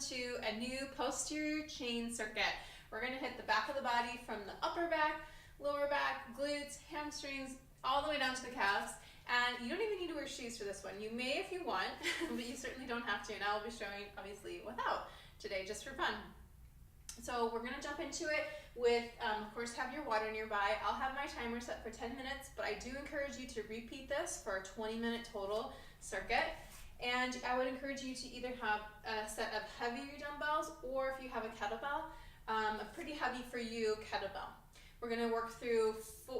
to a new posterior chain circuit. We're going to hit the back of the body from the upper back, lower back, glutes, hamstrings, all the way down to the calves. And you don't even need to wear shoes for this one. You may if you want, but you certainly don't have to. And I'll be showing, obviously, without today, just for fun. So we're going to jump into it with, of course, have your water nearby. I'll have my timer set for 10 minutes, but I do encourage you to repeat this for a 20-minute total circuit. And I would encourage you to either have a set of heavier dumbbells, or if you have a kettlebell, a pretty heavy for you kettlebell. We're going to work through 5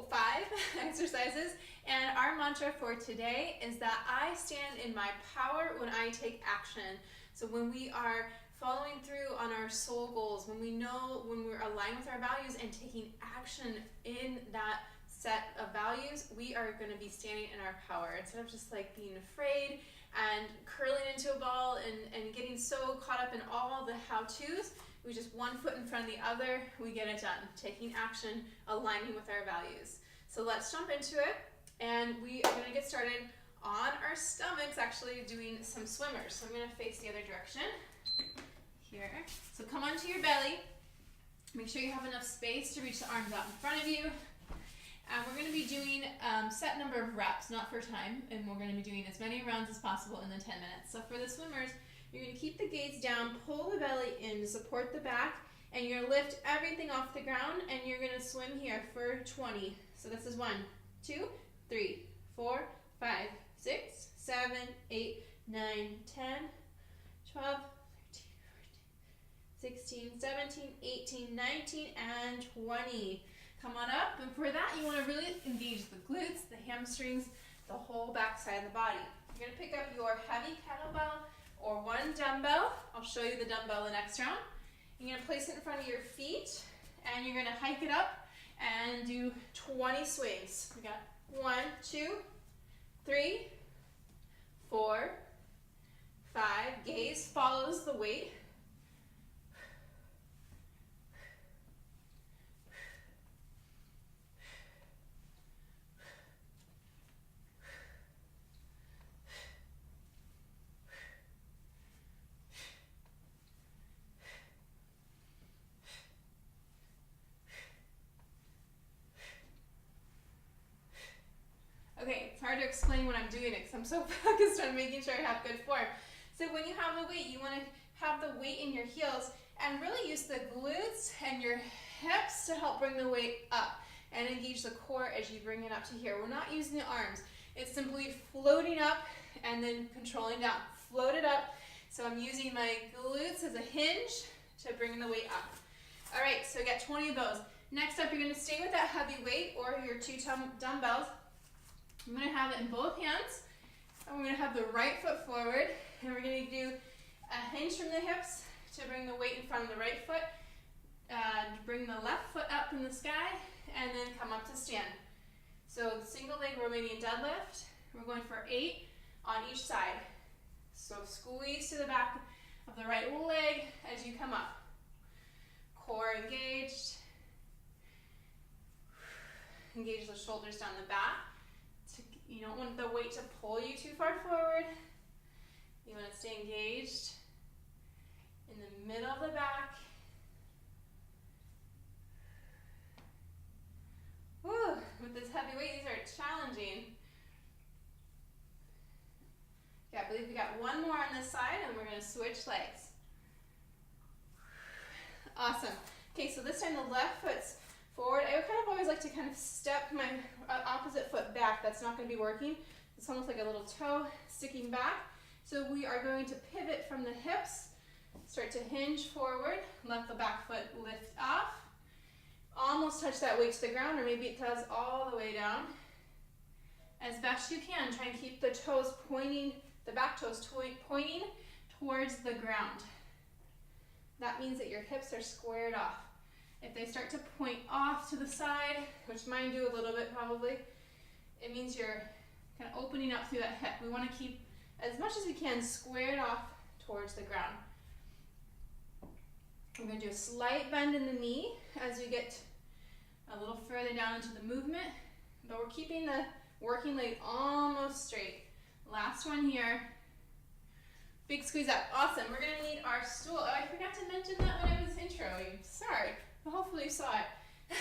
exercises, and our mantra for today is that I stand in my power when I take action. So when we are following through on our soul goals, when we're aligned with our values and taking action in that set of values, we are going to be standing in our power instead of just like being afraid and curling into a ball and getting so caught up in all the how-tos. We just one foot in front of the other, we get it done. Taking action, aligning with our values. So let's jump into it, and we are going to get started on our stomachs, actually doing some swimmers. So I'm going to face the other direction here. So come onto your belly. Make sure you have enough space to reach the arms out in front of you. And we're going to be doing set number of reps, not for time, and we're going to be doing as many rounds as possible in the 10 minutes. So for the swimmers, you're going to keep the gaze down, pull the belly in to support the back, and you're going to lift everything off the ground, and you're going to swim here for 20. So this is 1, 2, 3, 4, 5, 6, 7, 8, 9, 10, 12, 13, 14, 16, 17, 18, 19, and 20. Come on up, and for that you want to really engage the glutes, the hamstrings, the whole back side of the body. You're going to pick up your heavy kettlebell or one dumbbell. I'll show you the dumbbell the next round. You're going to place it in front of your feet, and you're going to hike it up and do 20 swings. We got 1, 2, 3, 4, 5. Gaze follows the weight. Okay, it's hard to explain when I'm doing it because I'm so focused on making sure I have good form. So when you have the weight, you want to have the weight in your heels and really use the glutes and your hips to help bring the weight up and engage the core as you bring it up to here. We're not using the arms. It's simply floating up and then controlling down. Float it up. So I'm using my glutes as a hinge to bring the weight up. All right, so get 20 of those. Next up, you're going to stay with that heavy weight or your 2 dumbbells. I'm going to have it in both hands, and we're going to have the right foot forward, and we're going to do a hinge from the hips to bring the weight in front of the right foot, bring the left foot up in the sky, and then come up to stand. So single leg Romanian deadlift, we're going for 8 on each side. So squeeze to the back of the right leg as you come up. Core engaged. Engage the shoulders down the back. You don't want the weight to pull you too far forward. You want to stay engaged in the middle of the back. Whew, with this heavy weight, these are challenging. Yeah, I believe we got one more on this side, and we're going to switch legs. Awesome. Okay, so this time the left foot's forward. I kind of always like to kind of step my opposite foot back. That's not going to be working. It's almost like a little toe sticking back. So we are going to pivot from the hips, start to hinge forward, let the back foot lift off, almost touch that weight to the ground, or maybe it does all the way down. As best you can, try and keep the toes pointing, the back toes pointing towards the ground. That means that your hips are squared off. If they start to point off to the side, which mine do a little bit probably, it means you're kind of opening up through that hip. We want to keep as much as we can squared off towards the ground. We're going to do a slight bend in the knee as we get a little further down into the movement, but we're keeping the working leg almost straight. Last one here. Big squeeze up. Awesome. We're going to need our stool. Oh, I forgot to mention that when I was introing. Sorry. But hopefully you saw it.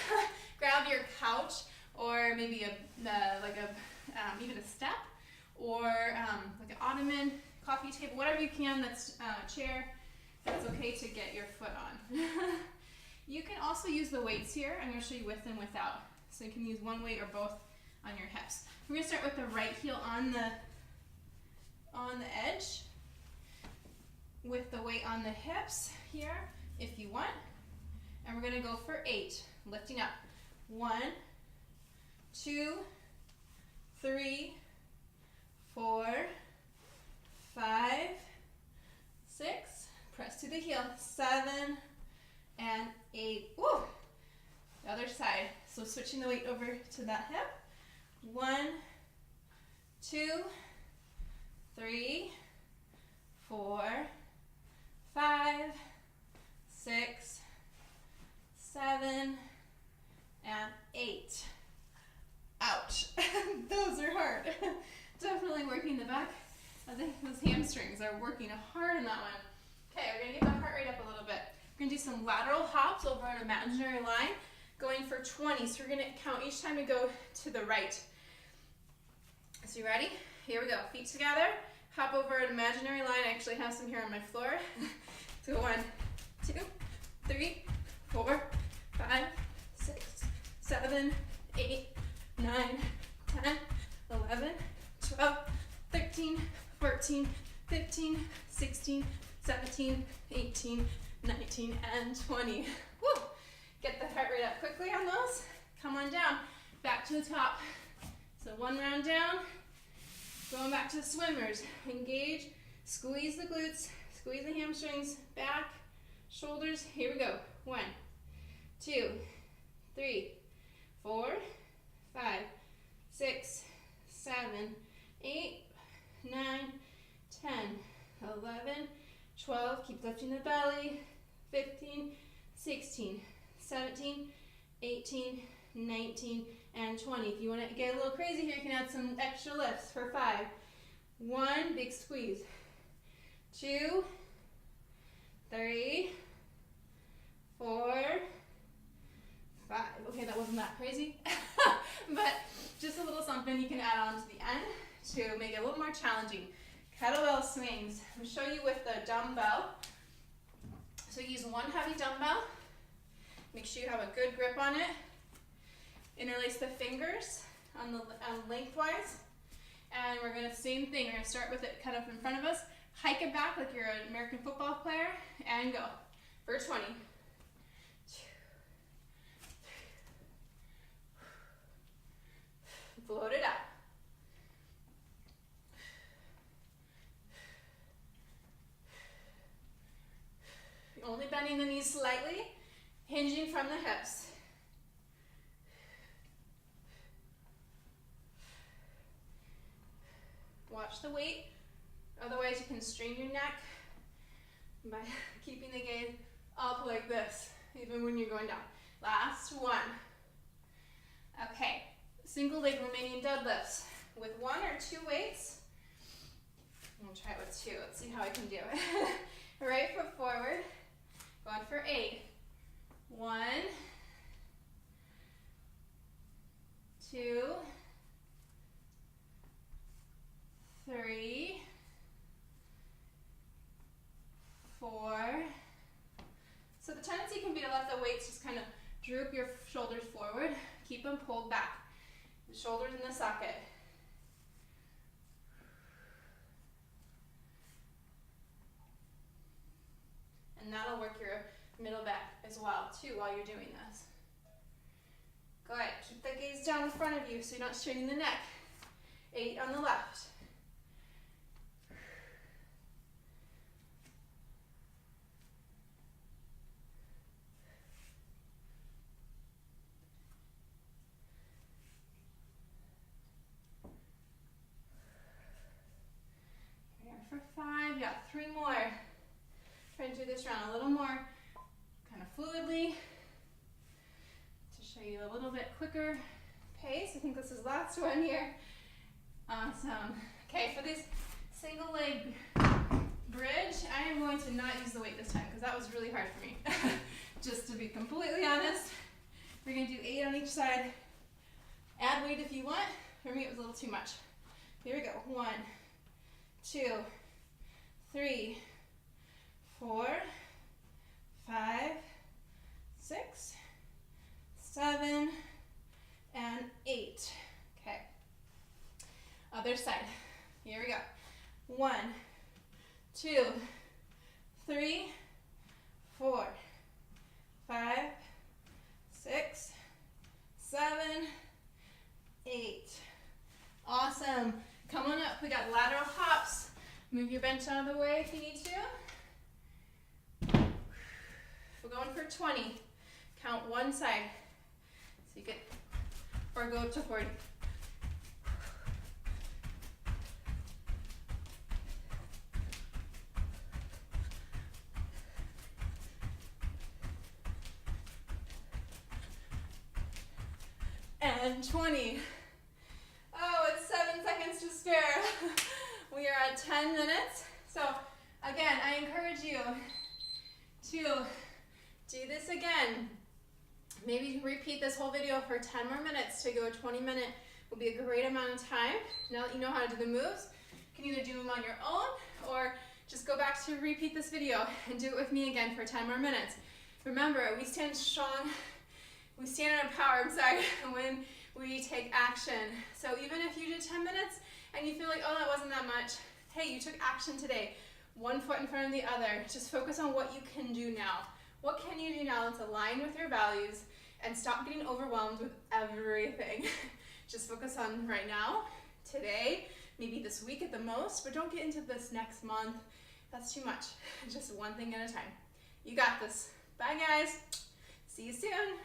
Grab your couch or maybe even a step or like an ottoman, coffee table, whatever you can that's chair that's okay to get your foot on. You can also use the weights here. I'm going to show you with and without. So you can use one weight or both on your hips. We're going to start with the right heel on the edge with the weight on the hips here if you want. And we're going to go for 8, lifting up. 1, 2, 3, 4, 5, 6, press to the heel, 7, and 8. Woo! The other side. So switching the weight over to that hip. 1, 2, 3, 4, 5, 6, 7, and 8. Ouch. Those are hard. Definitely working the back. I think those hamstrings are working hard on that one. Okay, we're going to get the heart rate up a little bit. We're going to do some lateral hops over an imaginary line, going for 20. So we're going to count each time we go to the right. So you ready? Here we go. Feet together. Hop over an imaginary line. I actually have some here on my floor. So 1, 2, 3, 4, 5, 6, 7, 8, 9, 10, 11, 12, 13, 14, 15, 16, 17, 18, 19, and 20. Woo! Get the heart rate up quickly on those. Come on down. Back to the top. So one round down. Going back to the swimmers. Engage. Squeeze the glutes. Squeeze the hamstrings. Back. Shoulders. Here we go. 1, 2, 3, 4, 5, 6, 7, 8, 9, 10, 11, 12. Keep lifting the belly. 15, 16, 17, 18, 19, and 20. If you want to get a little crazy here, you can add some extra lifts for 5. 1, big squeeze. 2, 3, 4, 5. Okay, that wasn't that crazy, but just a little something you can add on to the end to make it a little more challenging. Kettlebell swings. I'm going to show you with the dumbbell. So use one heavy dumbbell. Make sure you have a good grip on it. Interlace the fingers on lengthwise. And we're going to, same thing, we're going to start with it kind of in front of us. Hike it back like you're an American football player. And go for 20. 2, 3. Float it up. Only bending the knees slightly, hinging from the hips. Watch the weight, otherwise you can strain your neck by keeping the gaze up like this, even when you're going down. Last one. Okay, single leg Romanian deadlifts with 1 or 2 weights. I'm going to try it with 2. Let's see how I can do it. Right foot forward. Going for 8. 1, 2, 3, 4. So the tendency can be to let the weights just kind of droop your shoulders forward. Keep them pulled back. The shoulders in the socket. And that'll work your middle back as well, too, while you're doing this. Go ahead, keep the gaze down in front of you so you're not straining the neck. 8 on the left. Here for 5, yeah, 3 more. Try to do this round a little more kind of fluidly to show you a little bit quicker pace. I think this is the last one here. Awesome. Okay, for these single leg bridge. I am going to not use the weight this time because that was really hard for me. Just to be completely honest, we're going to do 8 on each side. Add weight if you want. For me, it was a little too much. Here we go. 1, 2, 3, 4, 5, 6, 7, and 8. Okay. Other side. Here we go. 1, 2, 3, 4, 5, 6, 7, 8. Awesome. Come on up. We got lateral hops. Move your bench out of the way if you need to. We're going for 20. Count one side. So you get, or go up to 40. And 20. Oh, it's 7 seconds to spare. We are at 10 minutes. So again, I encourage you to do this again. Maybe repeat this whole video for 10 more minutes to go a 20-minute will be a great amount of time. Now that you know how to do the moves, you can either do them on your own or just go back to repeat this video and do it with me again for 10 more minutes. Remember, we stand strong, we stand in our power, when we take action. So even if you did 10 minutes and you feel like, oh, that wasn't that much, hey, you took action today. One foot in front of the other. Just focus on what you can do now. What can you do now that's aligned with your values, and stop getting overwhelmed with everything. Just focus on right now, today, maybe this week at the most, but don't get into this next month. That's too much. Just one thing at a time. You got this. Bye, guys. See you soon.